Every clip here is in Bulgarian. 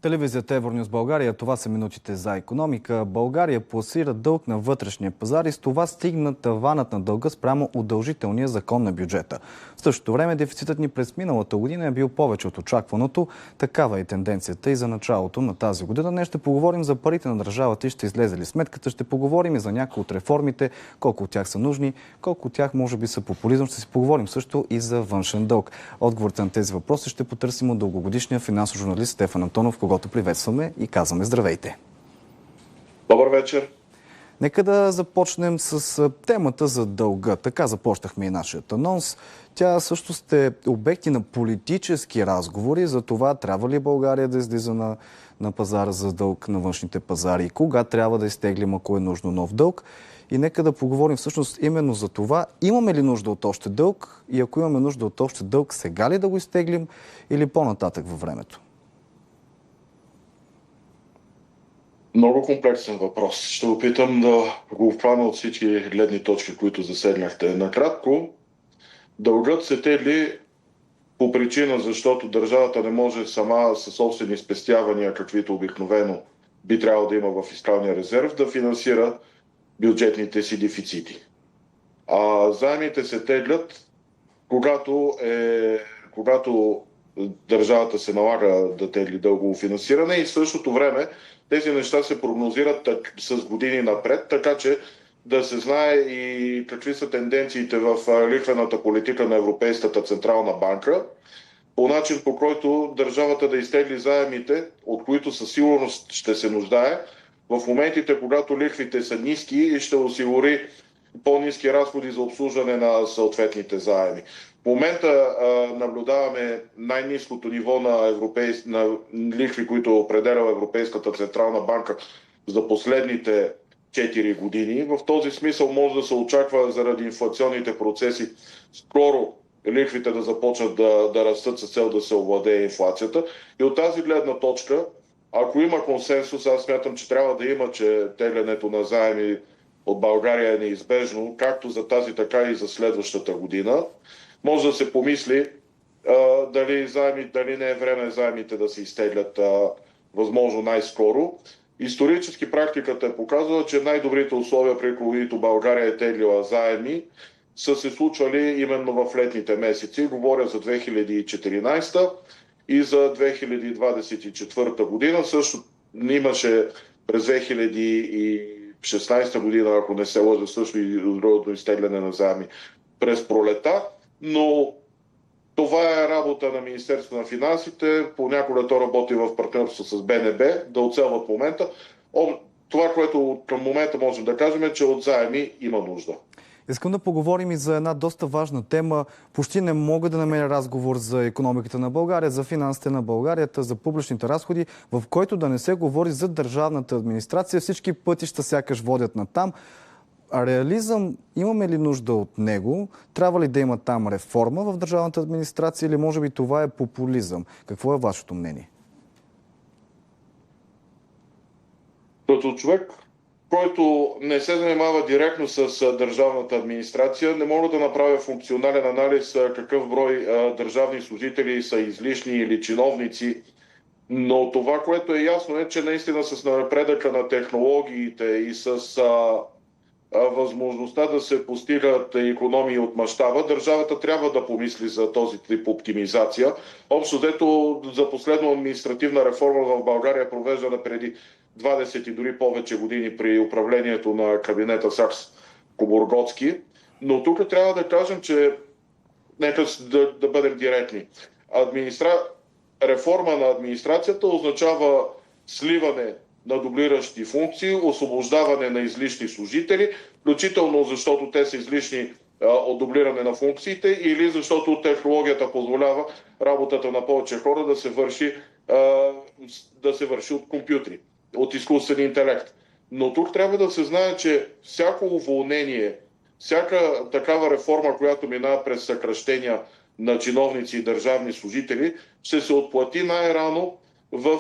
Телевизията Евронюс България, това са минутите за икономика. България пласира дълг на вътрешния пазар и с това стигна таванът на дълга спрямо удължителния закон на бюджета. В същото време дефицитът ни през миналата година е бил повече от очакваното. Такава е тенденцията и за началото на тази година. Днес ще поговорим за парите на държавата и ще излезе ли сметката. Ще поговорим и за някои от реформите, колко от тях са нужни, колко от тях може би са популизъм. Ще си поговорим също и за външен дълг. Отговорите на тези въпроси ще потърсим от дългогодишния финансов журналист Стефан Антонов, когото приветстваме и казваме здравейте. Добър вечер. Нека да започнем с темата за дълга. Така започнахме и нашият анонс. Тя също е обекти на политически разговори за това трябва ли България да излиза на пазара за дълг на външните пазари, кога трябва да изтеглим, ако е нужно нов дълг. И нека да поговорим всъщност именно за това, имаме ли нужда от още дълг и ако имаме нужда от още дълг, сега ли да го изтеглим или по-нататък във времето? Много комплексен въпрос. Ще опитам да го обхвана от всички гледни точки, които засегнахте. Накратко, дългът се тегли по причина, защото държавата не може сама със собствени спестявания, каквито обикновено би трябвало да има в фискалния резерв, да финансира бюджетните си дефицити. А заемите се теглят, когато държавата се налага да тегли дългово финансиране и в същото време тези неща се прогнозират с години напред, така че да се знае и какви са тенденциите в лихвената политика на Европейската централна банка, по начин по който държавата да изтегли заемите, от които със сигурност ще се нуждае, в моментите, когато лихвите са ниски и ще осигури по-ниски разходи за обслужване на съответните заеми. В момента наблюдаваме най-ниското ниво на лихви, които определя Европейската централна банка за последните 4 години. В този смисъл може да се очаква заради инфлационните процеси скоро лихвите да започнат да растат с цел да се овладее инфлацията. И от тази гледна точка, ако има консенсус, аз смятам, че трябва да има, че теглянето на заеми от България е неизбежно, както за тази, така и за следващата година. Може да се помисли дали не е време заемите да се изтеглят възможно най-скоро. Исторически практиката е показала, че най-добрите условия, при които България е теглила заеми, са се случвали именно в летните месеци. Говоря за 2014 и за 2024 година. Също имаше през 2016 година, ако не се лъжа, също и другото изтегляне на заеми през пролета, но това е работа на Министерството на финансите. Понякога то работи в партньорство с БНБ да оцелват момента. Това, което към момента можем да кажем, е, че от заеми има нужда. Искам да поговорим и за една доста важна тема. Почти не мога да намеря разговор за икономиката на България, за финансите на България, за публичните разходи, в който да не се говори за държавната администрация. Всички пътища сякаш водят натам. А реализъм, имаме ли нужда от него? Трябва ли да има там реформа в държавната администрация или може би това е популизъм? Какво е вашето мнение? Като човек, който не се занимава директно с държавната администрация, не мога да направя функционален анализ какъв брой държавни служители са излишни или чиновници. Но това, което е ясно, е, че наистина с напредъка на технологиите и с възможността да се постигат икономии от мащаба, държавата трябва да помисли за този тип оптимизация. Общо взето за последно административна реформа в България, провеждана преди 20 и дори повече години при управлението на кабинета Сакскобургготски. Но тук трябва да кажем, че нека да бъдем директни. Реформа на администрацията означава сливане на дублиращи функции, освобождаване на излишни служители, включително защото те са излишни от дублиране на функциите или защото технологията позволява работата на повече хора да се върши от компютри, от изкуствен интелект. Но тук трябва да се знае, че всяко уволнение, всяка такава реформа, която минава през съкращения на чиновници и държавни служители, ще се отплати най-рано в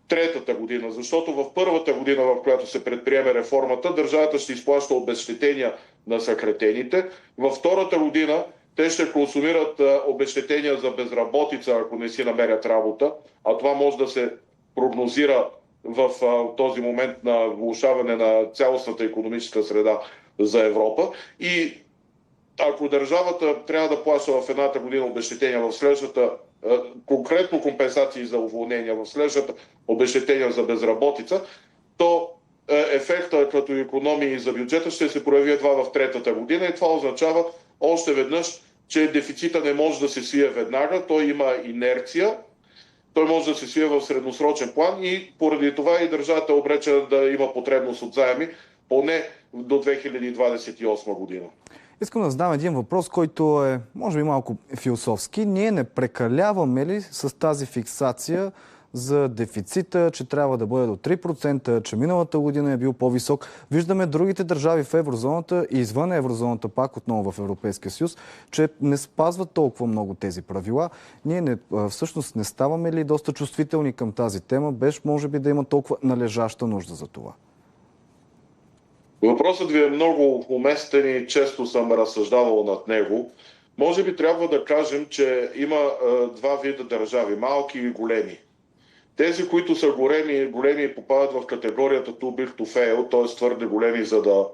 третата година, защото в първата година, в която се предприеме реформата, държавата ще изплаща обезщетения на съкратените. Във втората година те ще консумират обезщетения за безработица, ако не си намерят работа, а това може да се прогнозира в този момент на влошаване на цялостната икономическа среда за Европа. И ако държавата трябва да плаща в едната година обезщетения, в следващата конкретно компенсации за уволнения, в следващата обезщетения за безработица, то ефекта като икономии за бюджета ще се прояви едва в третата година и това означава още веднъж, че дефицита не може да се свие веднага, той има инерция, той може да се свие в средносрочен план и поради това и държавата е обречена да има потребност от заеми поне до 2028 година. Искам да задам един въпрос, който е, може би, малко философски. Ние не прекаляваме ли с тази фиксация за дефицита, че трябва да бъде до 3%, че миналата година е бил по-висок? Виждаме другите държави в еврозоната и извън еврозоната, пак отново в Европейския съюз, че не спазват толкова много тези правила. Ние всъщност не ставаме ли доста чувствителни към тази тема, без може би да има толкова належаща нужда за това? Въпросът ви е много уместен и често съм разсъждавал над него. Може би трябва да кажем, че има два вида държави – малки и големи. Тези, които са големи попадат в категорията too big to fail, т.е. твърде големи за да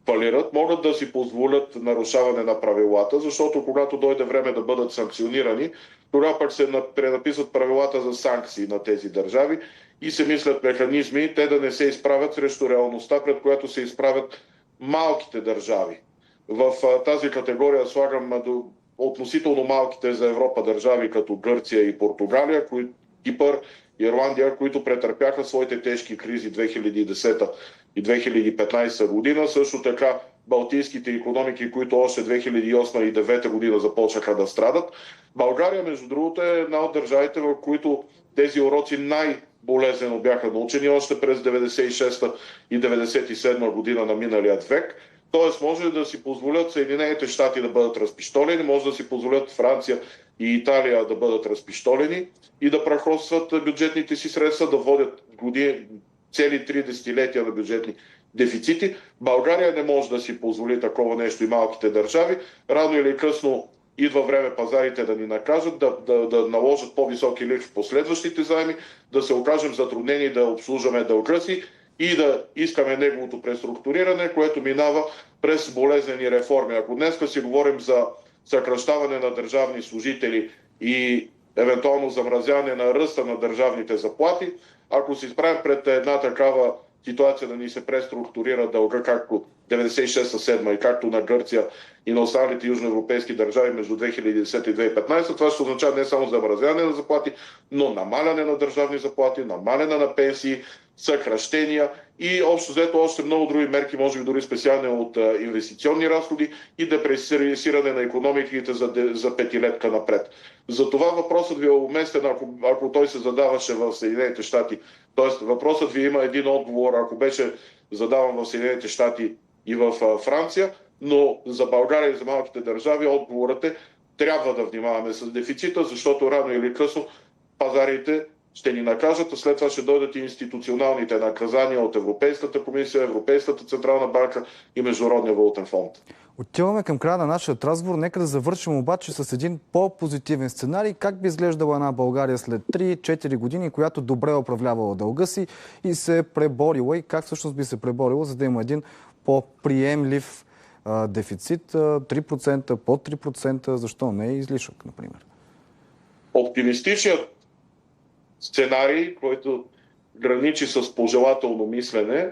фалират, могат да си позволят нарушаване на правилата, защото когато дойде време да бъдат санкционирани, тогава пък се пренаписват правилата за санкции на тези държави и се мислят механизми те да не се изправят срещу реалността, пред която се изправят малките държави. В тази категория слагам относително малките за Европа държави, като Гърция и Португалия, Кипър, Ирландия, които претърпяха своите тежки кризи 2010 и 2015 година. Също така балтийските икономики, които още 2008 и 2009 година започнаха да страдат. България, между другото, е една от държавите, в които тези уроци най-болезнено бяха научени още през 96 и 97 година на миналият век. Тоест може да си позволят Съединените щати да бъдат разпищолени, може да си позволят Франция и Италия да бъдат разпищолени и да прахосват бюджетните си средства, да водят цели 3 десетилетия на бюджетни дефицити. България не може да си позволи такова нещо и малките държави. Рано или късно идва време пазарите да ни накажат, да наложат по-високи лихви в последващите заеми, да се окажем затруднени да обслужваме дълга си и да искаме неговото преструктуриране, което минава през болезнени реформи. Ако днес си говорим за съкращаване на държавни служители и евентуално замразяване на ръста на държавните заплати, ако се изправим пред една такава ситуация да ни се преструктурира дълга, както 96-7 и както на Гърция и на останалите южноевропейски държави между 2010 и 2015, това ще означава не само замразяване на заплати, но намаляне на държавни заплати, намаляне на пенсии, съкращения и общо взето още много други мерки, може би дори специални от инвестиционни разходи и депресиране на икономиките за петилетка напред. Затова въпросът ви е уместен, ако той се задаваше в Съединените щати. Тоест въпросът ви има един отговор, ако беше задаван в Съединените щати и в Франция, но за България и за малките държави отговорът е трябва да внимаваме с дефицита, защото рано или късно пазарите ще ни накажат, а след това ще дойдат и институционалните наказания от Европейската комисия, Европейската централна банка и Международния валутен фонд. Отиваме към края на нашия разговор. Нека да завършим обаче с един по-позитивен сценарий. Как би изглеждала една България след 3-4 години, която добре управлявала дълга си и се е преборила, и как всъщност би се преборила, за да има един по-приемлив дефицит, 3%, под 3%, защо не е излишък, например? Оптимистичният сценарий, който граничи с пожелателно мислене,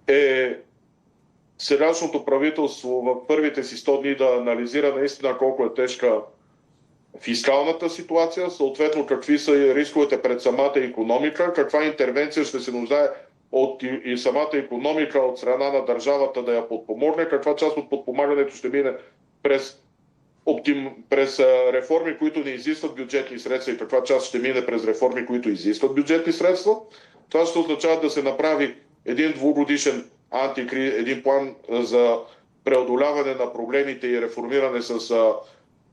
е сегашното правителство в първите си 100 дни да анализира наистина колко е тежка фискалната ситуация, съответно какви са рисковете пред самата икономика, каква интервенция ще се нуждае от и самата икономика от страна на държавата да я подпомогне, каква част от подпомагането ще мине през реформи, които не изискват бюджетни средства и каква част ще мине през реформи, които изискват бюджетни средства. Това ще означава да се направи един двугодишен един план за преодоляване на проблемите и реформиране с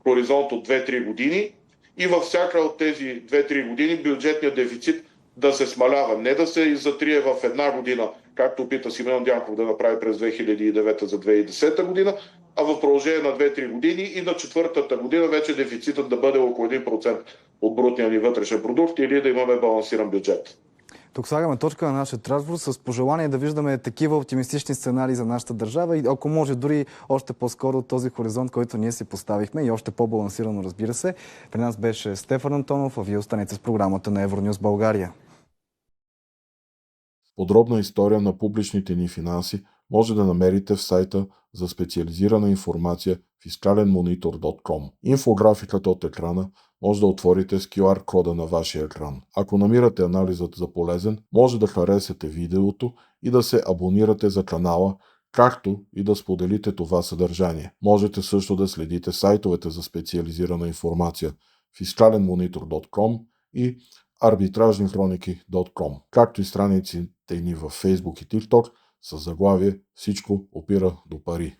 хоризонт от 2-3 години и във всяка от тези 2-3 години бюджетният дефицит да се смалява. Не да се затрие в една година, както опита Симеон Дянков да направи през 2009 за 2010 година, а в продължение на 2-3 години и на четвъртата година вече дефицитът да бъде около 1% от брутния ни вътрешен продукт или да имаме балансиран бюджет. Тук слагаме точка на нашия разговор с пожелание да виждаме такива оптимистични сценарии за нашата държава и ако може дори още по-скоро този хоризонт, който ние си поставихме и още по-балансирано, разбира се. При нас беше Стефан Антонов, а вие останете с програмата на Евронюс България. Подробна история на публичните ни финанси може да намерите в сайта за специализирана информация fiscalenmonitor.com. Инфографиката от екрана може да отворите с QR кода на вашия екран. Ако намирате анализът за полезен, може да харесате видеото и да се абонирате за канала, както и да споделите това съдържание. Можете също да следите сайтовете за специализирана информация fiscalenmonitor.com и arbitrajnihроники.com, както и страниците ни във Facebook и TikTok с заглавие "Всичко опира до пари".